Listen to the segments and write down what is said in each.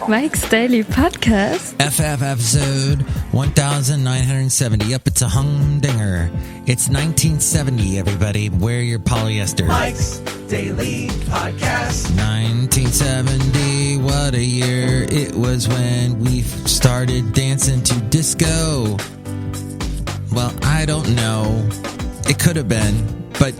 Mike's Daily Podcast. FF episode 1970. Yep, it's a humdinger. It's 1970, everybody. Wear your polyester. Mike's Daily Podcast. 1970, what a year it was when we started dancing to disco. Well, I don't know. It could have been, but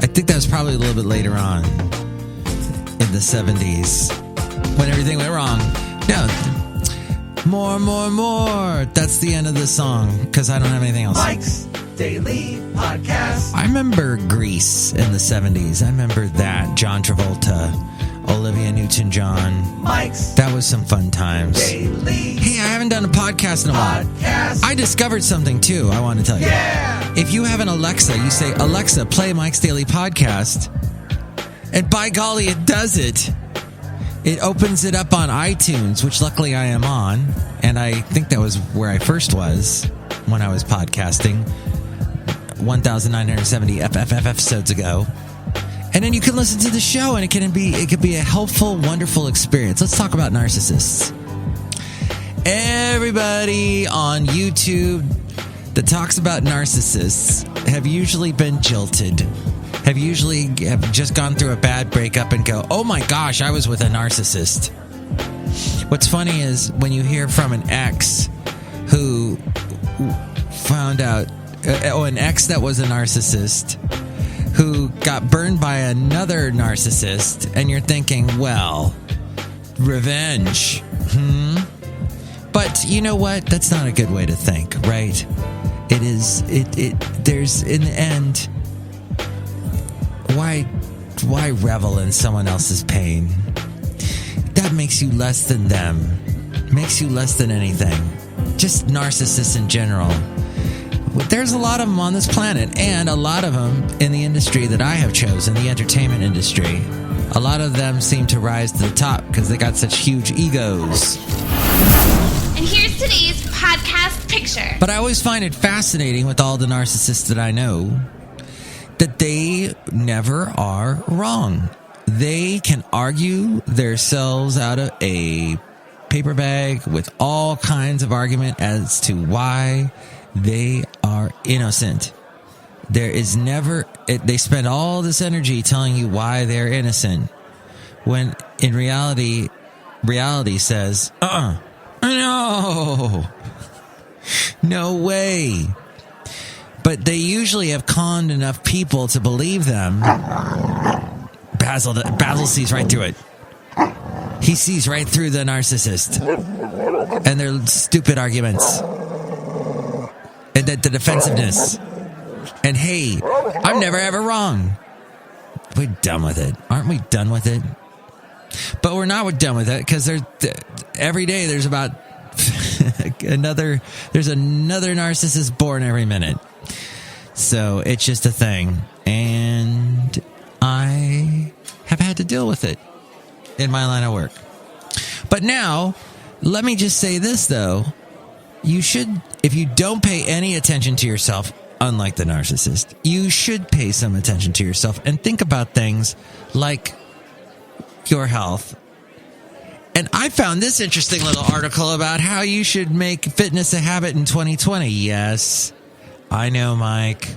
I think that was probably a little bit later on in the 70s when everything went wrong. No, more. That's the end of the song because I don't have anything else. Mike's Daily Podcast. I remember Grease in the 70s. I remember that. John Travolta, Olivia Newton-John. Mike's That was some fun times. Daily Hey, I haven't done a podcast in a while. Podcast. I discovered something too, I want to tell you. Yeah! If you have an Alexa, you say, Alexa, play Mike's Daily Podcast. And by golly, it does it. It opens it up on iTunes, which luckily I am on. And I think that was where I first was when I was podcasting 1970 episodes ago. And then you can listen to the show, and it could be a helpful, wonderful experience. Let's talk about narcissists. Everybody on YouTube that talks about narcissists have usually been jilted. Have just gone through a bad breakup and go, oh my gosh, I was with a narcissist. What's funny is when you hear from an ex who found out, an ex that was a narcissist who got burned by another narcissist, and you're thinking, well, revenge. But you know what? That's not a good way to think, right? There's, in the end, why revel in someone else's pain? That makes you less than them. Makes you less than anything. Just narcissists in general. There's a lot of them on this planet, and a lot of them in the industry that I have chosen, the entertainment industry. A lot of them seem to rise to the top because they got such huge egos. And here's today's podcast picture. But I always find it fascinating with all the narcissists that I know that they never are wrong. They can argue themselves out of a paper bag with all kinds of argument as to why they are innocent. There is never... they spend all this energy telling you why they're innocent, when in reality says, no way. But they usually have conned enough people to believe them. Basil sees right through it. He sees right through the narcissist and their stupid arguments and the defensiveness. And hey, I'm never ever wrong. We're done with it. Aren't we done with it? But we're not done with it because every day there's about another narcissist born every minute. So it's just a thing. And I have had to deal with it in my line of work. But now, let me just say this, though. You should, if you don't pay any attention to yourself, unlike the narcissist, you should pay some attention to yourself and think about things like your health. And I found this interesting little article about how you should make fitness a habit in 2020. Yes, I know, Mike.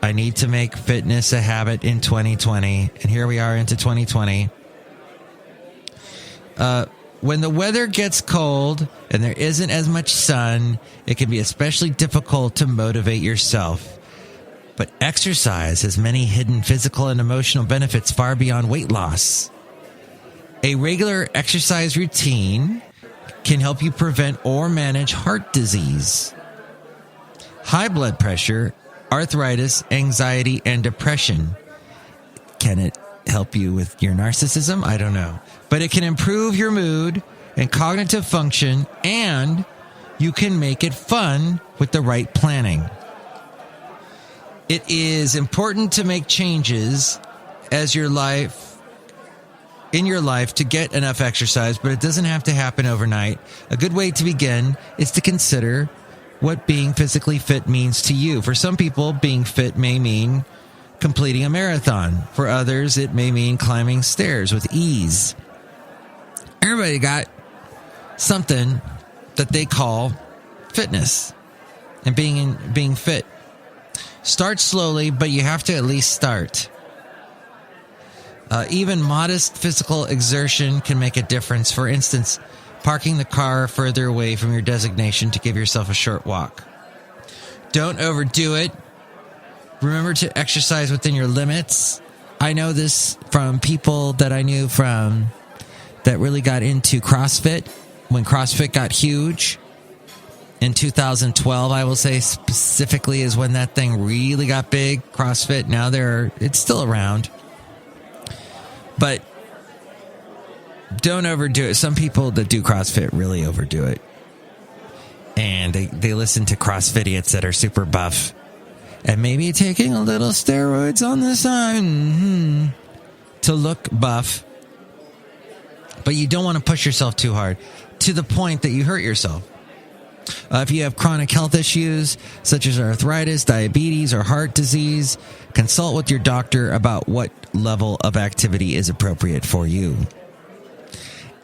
I need to make fitness a habit in 2020. And here we are into 2020. When the weather gets cold and there isn't as much sun, it can be especially difficult to motivate yourself. But exercise has many hidden physical and emotional benefits far beyond weight loss. A regular exercise routine can help you prevent or manage heart disease, high blood pressure, arthritis, anxiety, and depression. Can it help you with your narcissism? I don't know. But it can improve your mood and cognitive function, and you can make it fun with the right planning. It is important to make changes in your life to get enough exercise, but it doesn't have to happen overnight. A good way to begin is to consider what being physically fit means to you. For some people, being fit may mean completing a marathon. For others, it may mean climbing stairs with ease. Everybody got something that they call fitness and being fit. Start slowly, but you have to at least start. Even modest physical exertion can make a difference. For instance, parking the car further away from your destination to give yourself a short walk. Don't overdo it. Remember to exercise within your limits. I know this from people that I knew from that really got into CrossFit when CrossFit got huge. In 2012, I will say specifically, is when that thing really got big. CrossFit, now it's still around. But don't overdo it. Some people that do CrossFit really overdo it. And they listen to CrossFitians that are super buff. And maybe taking a little steroids on the side to look buff. But you don't want to push yourself too hard to the point that you hurt yourself. If you have chronic health issues, such as arthritis, diabetes, or heart disease, consult with your doctor about what level of activity is appropriate for you.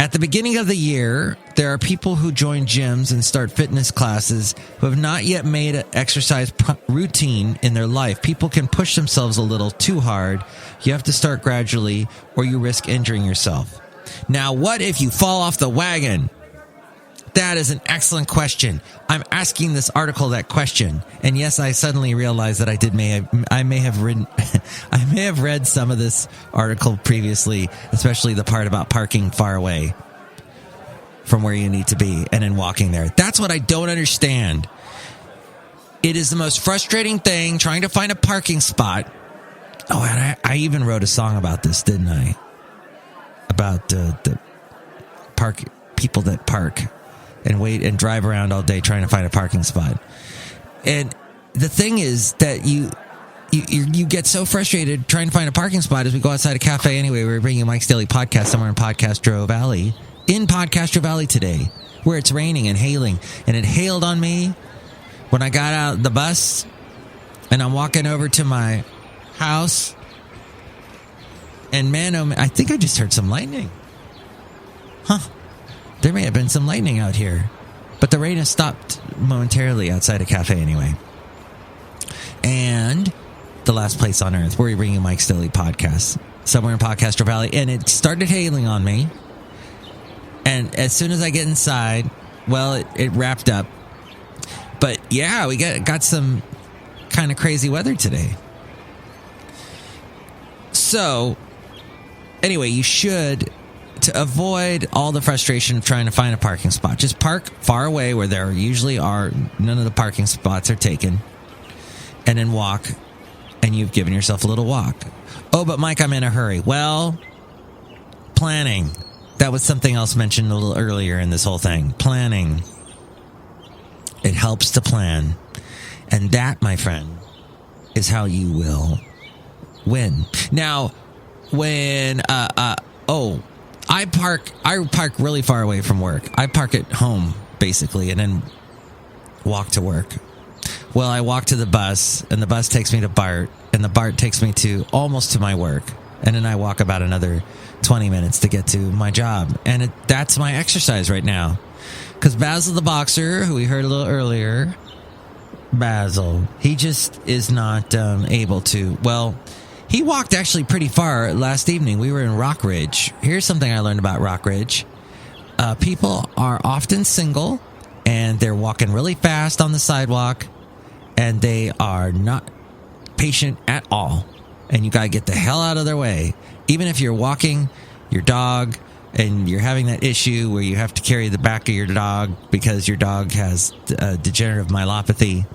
At the beginning of the year, there are people who join gyms and start fitness classes who have not yet made an exercise routine in their life. People can push themselves a little too hard. You have to start gradually, or you risk injuring yourself. Now, what if you fall off the wagon? That is an excellent question. I'm asking this article that question. And yes, I suddenly realized that I may have read some of this article previously, especially the part about parking far away from where you need to be and then walking there. That's what I don't understand. It is the most frustrating thing trying to find a parking spot. Oh, and I even wrote a song about this, didn't I? About the park people that park and wait and drive around all day trying to find a parking spot. And the thing is that you get so frustrated trying to find a parking spot as we go outside a cafe anyway. We're bringing Mike's Daily Podcast somewhere in Podcastro Valley today, where it's raining and hailing. And it hailed on me when I got out the bus and I'm walking over to my house. And man, oh man, I think I just heard some lightning. There may have been some lightning out here. But the rain has stopped momentarily outside a cafe anyway. And the last place on earth where we're bringing Mike's Daily Podcast, somewhere in Podcastro Valley. And it started hailing on me. And as soon as I get inside, well, it wrapped up. But yeah, we got some kind of crazy weather today. So, anyway, you should, to avoid all the frustration of trying to find a parking spot, just park far away where there usually are none of the parking spots are taken, and then walk, and you've given yourself a little walk. Oh, but Mike, I'm in a hurry. Well, planning. That was something else mentioned a little earlier in this whole thing. Planning. It helps to plan. And that, my friend, is how you will win. Now, when I park really far away from work. I park at home basically and then walk to work. Well, I walk to the bus and the bus takes me to BART and the BART takes me to almost to my work, and then I walk about another 20 minutes to get to my job. And that's my exercise right now. Cuz Basil the boxer, who we heard a little earlier, Basil, he just is not able to. Well, he walked actually pretty far last evening. We were in Rock Ridge. Here's something I learned about Rock Ridge. People are often single, and they're walking really fast on the sidewalk, and they are not patient at all. And you got to get the hell out of their way. Even if you're walking your dog and you're having that issue where you have to carry the back of your dog because your dog has degenerative myelopathy,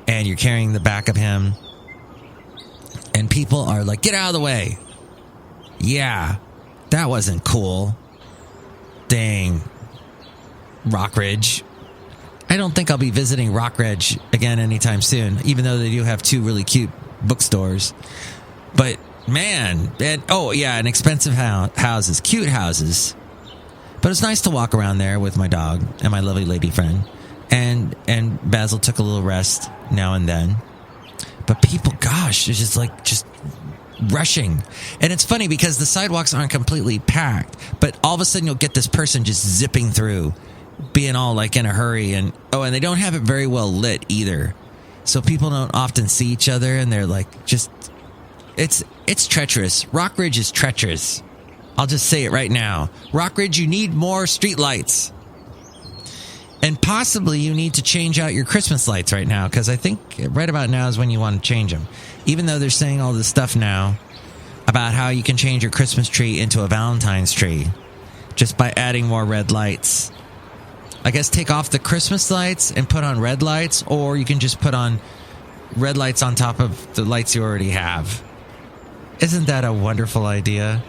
and you're carrying the back of him, and people are like, get out of the way. Yeah, that wasn't cool. Dang. Rock Ridge. I don't think I'll be visiting Rock Ridge again anytime soon, even though they do have two really cute bookstores. But, man, and expensive houses, cute houses. But it's nice to walk around there with my dog and my lovely lady friend. And Basil took a little rest now and then. But people, gosh, it's just rushing. And it's funny because the sidewalks aren't completely packed, but all of a sudden you'll get this person just zipping through, being all like in a hurry. And they don't have it very well lit either. So people don't often see each other, and they're like just, it's treacherous. Rockridge is treacherous. I'll just say it right now. Rockridge, you need more street lights. And possibly you need to change out your Christmas lights right now, because I think right about now is when you want to change them. Even though they're saying all this stuff now about how you can change your Christmas tree into a Valentine's tree just by adding more red lights. I guess take off the Christmas lights and put on red lights, or you can just put on red lights on top of the lights you already have. Isn't that a wonderful idea?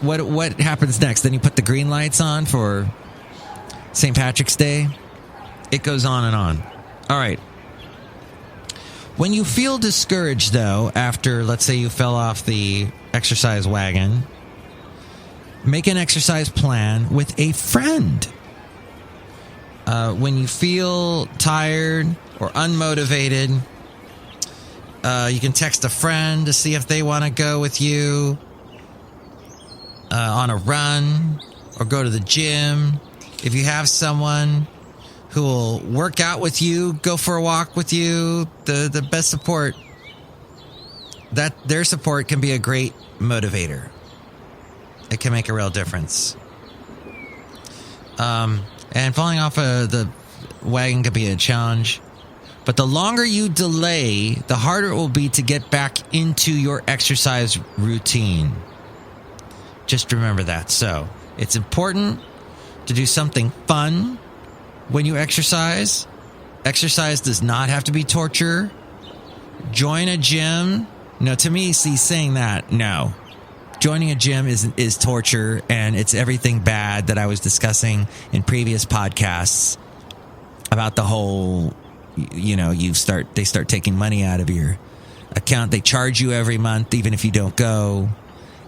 What happens next? Then you put the green lights on for St. Patrick's Day. It goes on and on. All right. When you feel discouraged, though, after, let's say you fell off the exercise wagon, make an exercise plan with a friend. When you feel tired or unmotivated, you can text a friend to see if they want to go with you on a run or go to the gym. If you have someone who will work out with you, go for a walk with you, the best support, that their support can be a great motivator. It can make a real difference. And falling off the wagon can be a challenge. But the longer you delay, the harder it will be to get back into your exercise routine. Just remember that. So, it's important to do something fun when you exercise. Exercise does not have to be torture. Join a gym. No, to me, saying that, no. Joining a gym is torture, and it's everything bad that I was discussing in previous podcasts about the whole, they start taking money out of your account. They charge you every month, even if you don't go,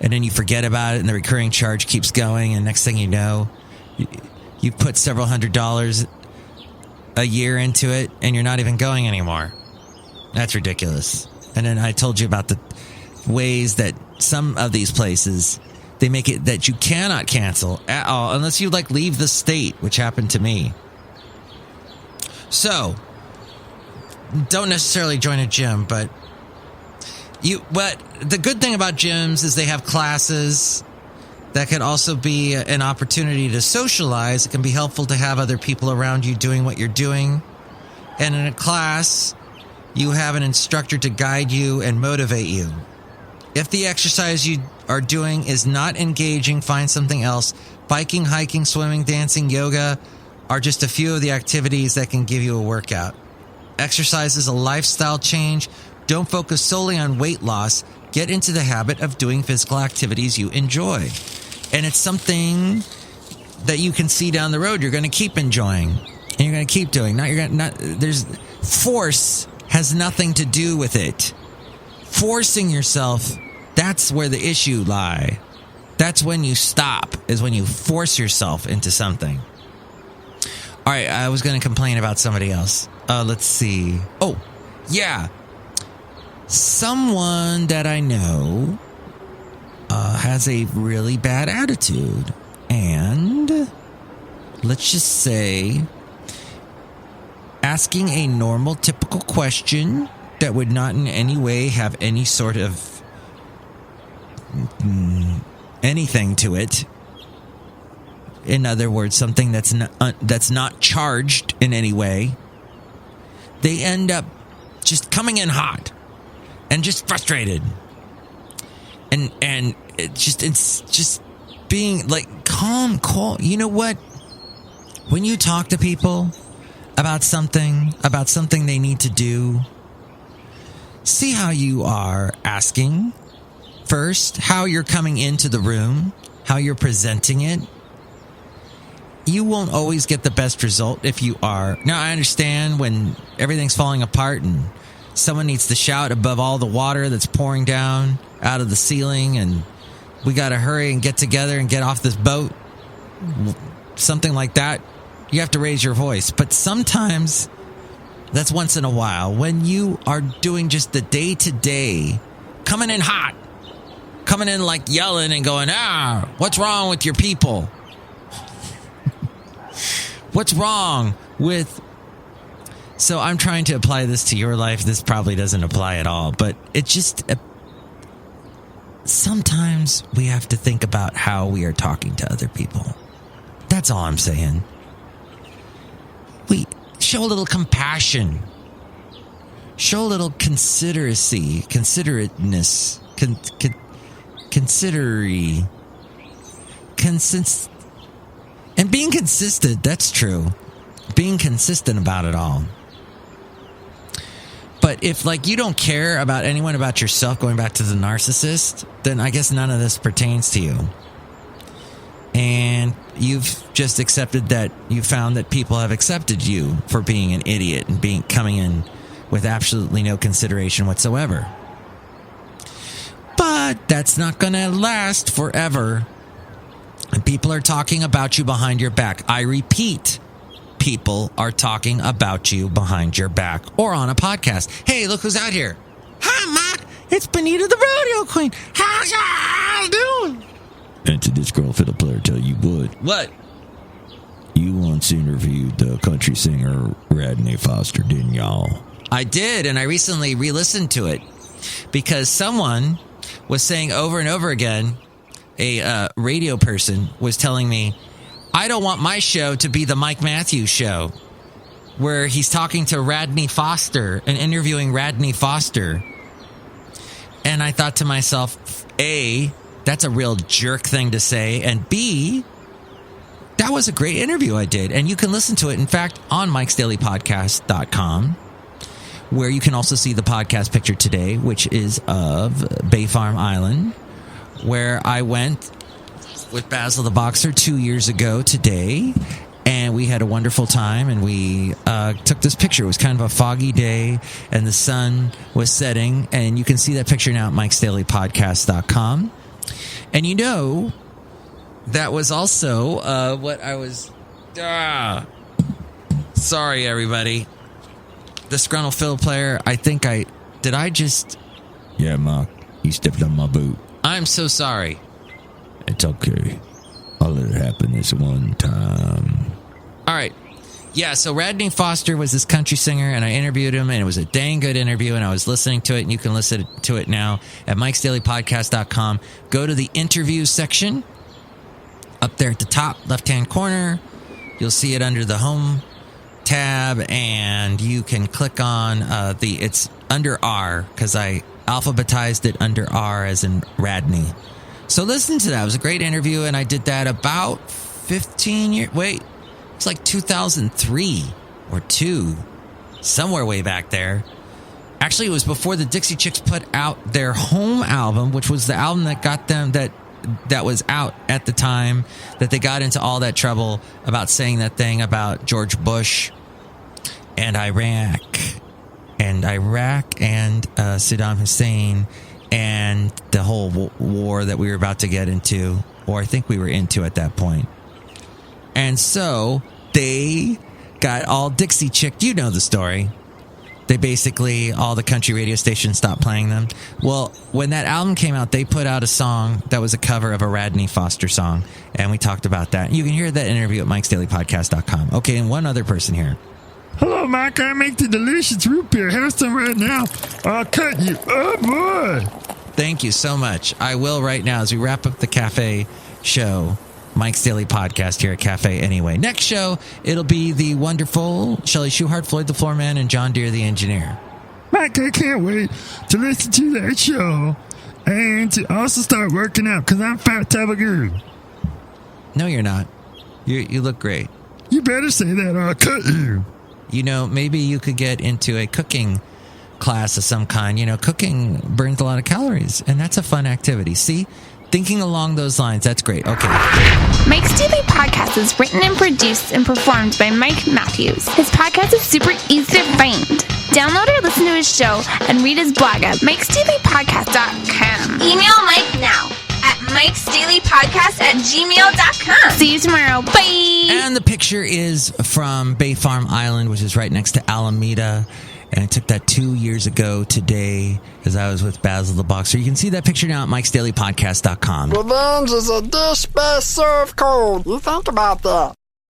and then you forget about it, and the recurring charge keeps going, and next thing you know, you put several $100s a year into it, and you're not even going anymore. That's ridiculous. And then I told you about the ways that some of these places, they make it that you cannot cancel at all unless you leave the state, which happened to me. So, don't necessarily join a gym, but the good thing about gyms is they have classes that can also be an opportunity to socialize. It can be helpful to have other people around you doing what you're doing. And in a class, you have an instructor to guide you and motivate you. If the exercise you are doing is not engaging, find something else. Biking, hiking, swimming, dancing, yoga are just a few of the activities that can give you a workout. Exercise is a lifestyle change. Don't focus solely on weight loss. Get into the habit of doing physical activities you enjoy. And it's something that you can see down the road you're going to keep enjoying. And you're going to keep doing. Force has nothing to do with it. Forcing yourself, that's where the issue lie. That's when you stop, is when you force yourself into something. All right, I was going to complain about somebody else. Let's see. Oh, yeah. Someone that I know has a really bad attitude. And let's just say asking a normal, typical question that would not in any way have any sort of anything to it. In other words, something that's not charged in any way. They end up just coming in hot and just frustrated, and it's just being calm, cool. You know what? When you talk to people about something they need to do, see how you are asking first, how you're coming into the room, how you're presenting it. You won't always get the best result if you are. Now, I understand when everything's falling apart and someone needs to shout above all the water that's pouring down out of the ceiling, and we got to hurry and get together and get off this boat. Something like that. You have to raise your voice. But sometimes that's once in a while. When you are doing just the day-to-day coming in hot. Coming in like yelling and going, what's wrong with your people? What's wrong with... So I'm trying to apply this to your life. This probably doesn't apply at all, but it just... Sometimes we have to think about how we are talking to other people. That's all I'm saying. We show a little compassion. Show a little consideracy, considerateness, and being consistent. That's true. Being consistent about it all. But if, like, you don't care about anyone about yourself, going back to the narcissist, then I guess none of this pertains to you. And you've just accepted that you found that people have accepted you for being an idiot and coming in with absolutely no consideration whatsoever. But that's not going to last forever. And people are talking about you behind your back. I repeat. People are talking about you behind your back or on a podcast. Hey, look who's out here. Hi, Mike. It's Benita the Rodeo Queen. How's y'all doing? And to Disgruntled Fiddle Player tell you what? You once interviewed the country singer Radney Foster, didn't y'all? I did, and I recently re-listened to it because someone was saying over and over again, a radio person was telling me, I don't want my show to be the Mike Matthews show, where he's talking to Radney Foster and interviewing Radney Foster. And I thought to myself, A, that's a real jerk thing to say, and B, that was a great interview I did. And you can listen to it, in fact, on MikesDailyPodcast.com, where you can also see the podcast picture today, which is of Bay Farm Island, where I went with Basil the Boxer 2 years ago today, and we had a wonderful time, and we took this picture. It was kind of a foggy day, and the sun was setting, and you can see that picture now at MikesDailyPodcast.com. And you know, that was also what I was... Sorry, everybody. Disgruntled Fiddle Player, I think Did I just... Yeah, Mark, you stepped on my boot. I'm so sorry. It's okay. I'll let it happen this one time. All right. Yeah, so Radney Foster was this country singer, and I interviewed him, and it was a dang good interview, and I was listening to it, and you can listen to it now at MikesDailyPodcast.com. Go to the interviews section up there at the top left-hand corner. You'll see it under the home tab, and you can click on it's under R, because I alphabetized it under R as in Radney. So listen to that. It was a great interview, and I did that about 15 years... Wait, it's like 2003 or 2, somewhere way back there. Actually, it was before the Dixie Chicks put out their home album, which was the album that got them... That was out at the time that they got into all that trouble about saying that thing about George Bush and Iraq and Saddam Hussein and the whole war that we were about to get into, or I think we were into at that point. And so they got all Dixie Chick. You know the story. They basically, all the country radio stations stopped playing them. Well, when that album came out, they put out a song that was a cover of a Radney Foster song, and we talked about that. You can hear that interview at MikesDailyPodcast.com. Okay, and one other person here. Hello, Mike. I make the delicious root beer. Have some right now. I'll cut you. Oh, boy. Thank you so much. I will right now as we wrap up the cafe show. Mike's Daily Podcast here at Cafe Anyway. Next show, it'll be the wonderful Shelley Shuhart, Floyd the Floorman, and John Deere the Engineer. Mike, I can't wait to listen to that show and to also start working out because I'm fat tabagoo. No, you're not. You look great. You better say that or I'll cut you. You know, maybe you could get into a cooking class of some kind. You know, cooking burns a lot of calories, and that's a fun activity. See? Thinking along those lines. That's great. Okay. Mike's Daily Podcast is written and produced and performed by Mike Matthews. His podcast is super easy to find. Download or listen to his show and read his blog at MikesDailyPodcast.com. Email Mike now at MikesDailyPodcast@gmail.com. See you tomorrow. Bye. And the picture is from Bay Farm Island, which is right next to Alameda. And I took that 2 years ago today as I was with Basil the Boxer. You can see that picture now at MikesDailyPodcast.com. Revenge is a dish best served cold. You think about that.